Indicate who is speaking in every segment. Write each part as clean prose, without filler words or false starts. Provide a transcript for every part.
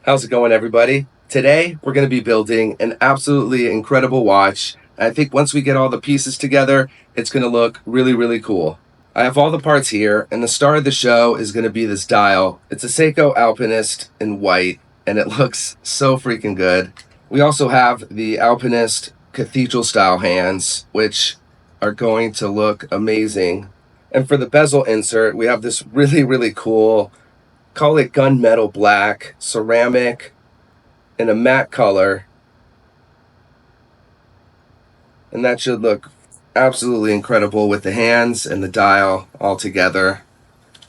Speaker 1: How's it going, everybody? Today, we're going to be building an absolutely incredible watch. I think once we get all the pieces together, it's going to look really, really cool. I have all the parts here, and the star of the show is going to be this dial. It's a Seiko Alpinist in white, and it looks so freaking good. We also have the Alpinist cathedral style hands, which are going to look amazing. And for the bezel insert, we have this really, really cool, call it gunmetal black, ceramic, in a matte color, and that should look absolutely incredible with the hands and the dial all together.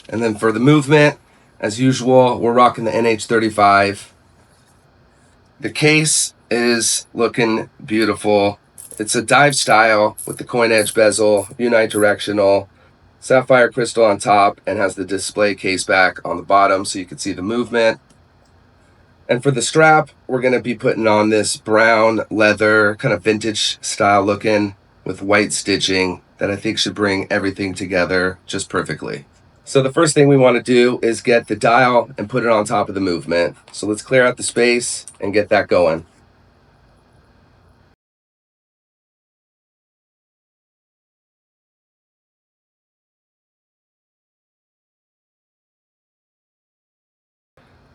Speaker 1: And then for the movement, as usual, we're rocking the NH35. The case is looking beautiful. It's a dive style with the coin edge bezel, unidirectional, sapphire crystal on top, and has the display case back on the bottom so you can see the movement. And for the strap, we're going to be putting on this brown leather, kind of vintage style looking with white stitching that I think should bring everything together just perfectly. So the first thing we want to do is get the dial and put it on top of the movement. So let's clear out the space and get that going.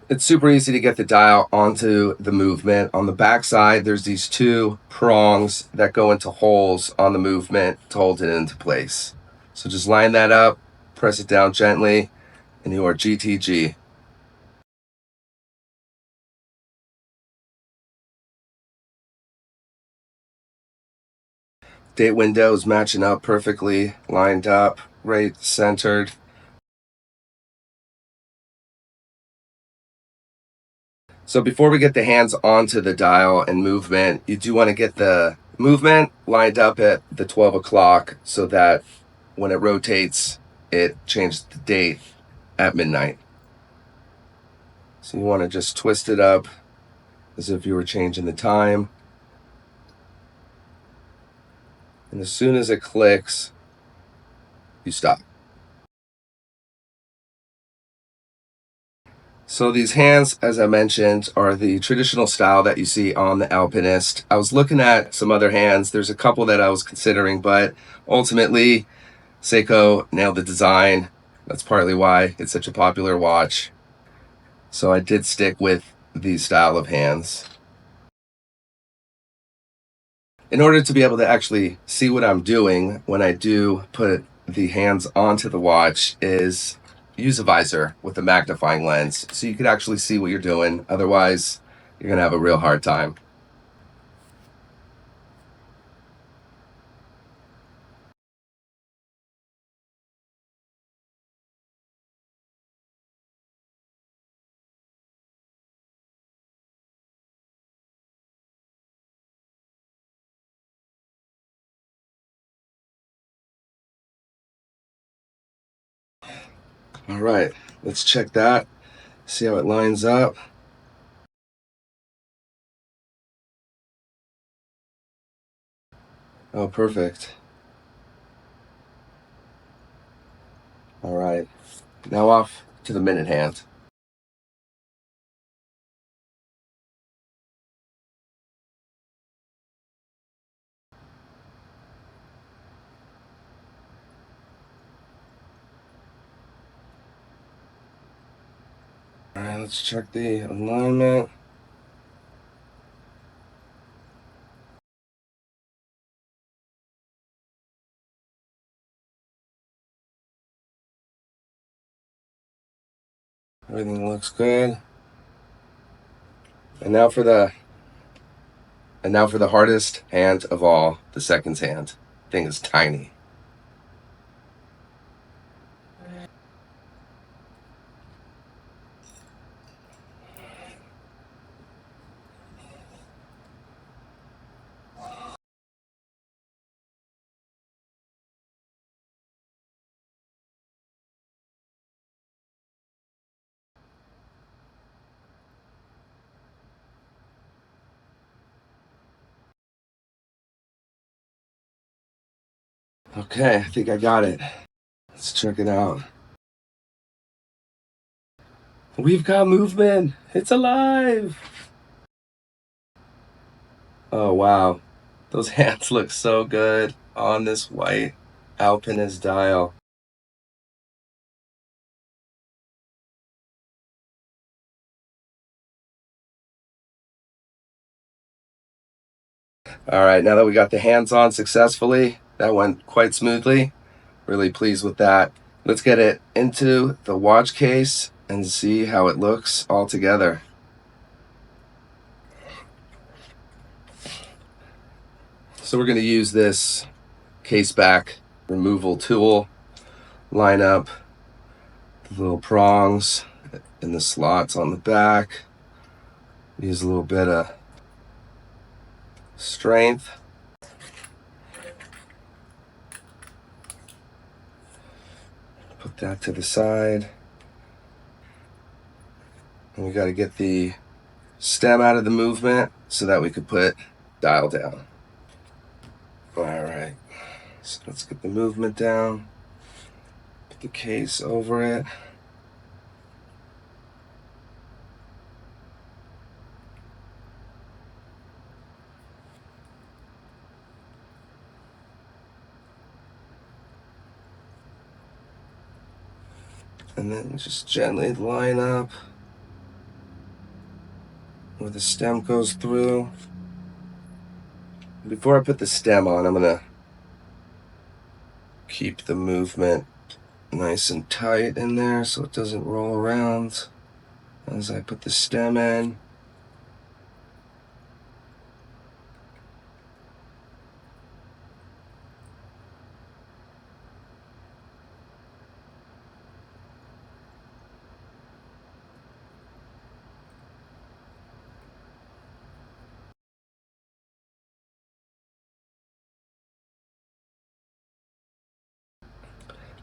Speaker 1: It's super easy to get the dial onto the movement. On the back side, there's these two prongs that go into holes on the movement to hold it into place. So just line that up, press it down gently, and you are GTG. Date windows matching up perfectly, lined up, right centered. So before we get the hands onto the dial and movement, you do want to get the movement lined up at the 12 o'clock so that when it rotates, it changes the date at midnight. So you want to just twist it up as if you were changing the time. And as soon as it clicks, you stop. So these hands, as I mentioned, are the traditional style that you see on the Alpinist. I was looking at some other hands. There's a couple that I was considering, but ultimately, Seiko nailed the design. That's partly why it's such a popular watch. So I did stick with these style of hands. In order to be able to actually see what I'm doing when I do put the hands onto the watch is use a visor with a magnifying lens so you can actually see what you're doing. Otherwise, you're going to have a real hard time. All right, let's check that, see how it lines up. Oh, perfect. All right, now off to the minute hand. All right, let's check the alignment. Everything looks good. And now for the hardest hand of all, the seconds hand. Thing is tiny. Okay, I think I got it. Let's check it out. We've got movement. It's alive. Oh, wow. Those hands look so good on this white Alpinist dial. All right, now that we got the hands on successfully, that went quite smoothly. Really pleased with that. Let's get it into the watch case and see how it looks all together. So we're going to use this case back removal tool, line up the little prongs in the slots on the back, use a little bit of strength. Put that to the side. And we got to get the stem out of the movement so that we could put dial down. All right, so let's get the movement down, put the case over it. And then just gently line up where the stem goes through. Before I put the stem on, I'm gonna keep the movement nice and tight in there so it doesn't roll around as I put the stem in.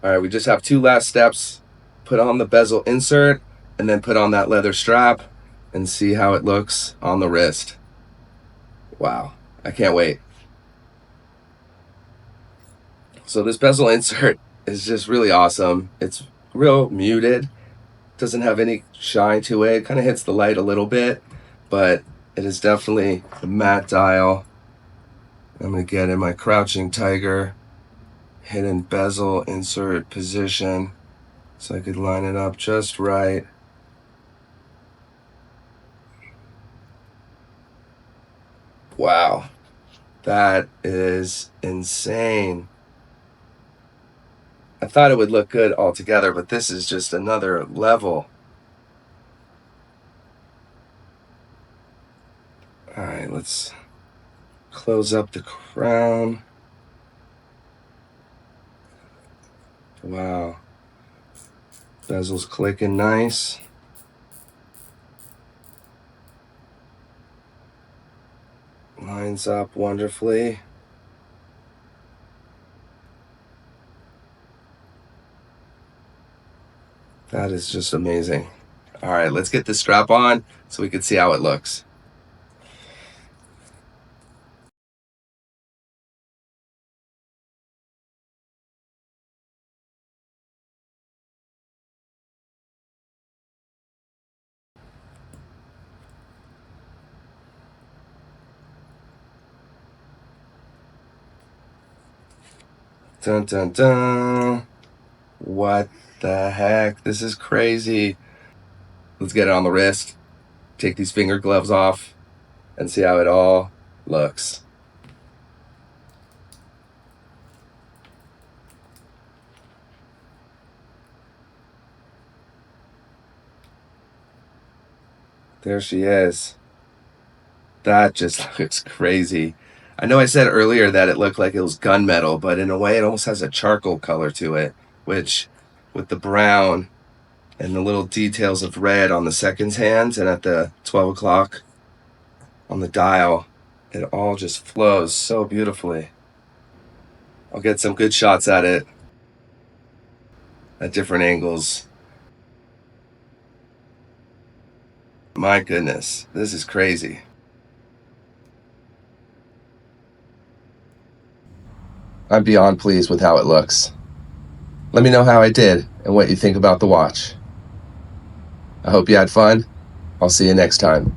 Speaker 1: All right, we just have two last steps. Put on the bezel insert and then put on that leather strap and see how it looks on the wrist. Wow, I can't wait. So this bezel insert is just really awesome. It's real muted, doesn't have any shine to it. Kind of hits the light a little bit, but it is definitely a matte dial. I'm gonna get in my crouching tiger, hidden bezel insert position so I could line it up just right. Wow, that is insane. I thought it would look good all together, but this is just another level. All right, let's close up the crown. Wow, bezel's clicking nice. Lines up wonderfully. That is just amazing. All right, let's get this strap on so we can see how it looks. Dun dun dun. What the heck? This is crazy. Let's get it on the wrist. Take these finger gloves off and see how it all looks. There she is. That just looks crazy. I know I said earlier that it looked like it was gunmetal, but in a way it almost has a charcoal color to it, which with the brown and the little details of red on the seconds hands and at the 12 o'clock on the dial, it all just flows so beautifully. I'll get some good shots at it at different angles. My goodness, this is crazy. I'm beyond pleased with how it looks. Let me know how I did and what you think about the watch. I hope you had fun. I'll see you next time.